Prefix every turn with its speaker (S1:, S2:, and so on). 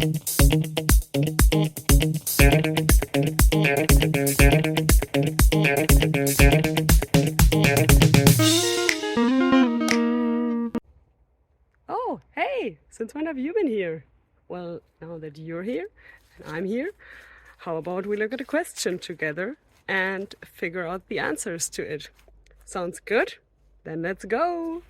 S1: Oh, hey, since when have you been here? Well, now that you're here and I'm here, how about we look at a question together and figure out the answers to it? Sounds good? Then let's go!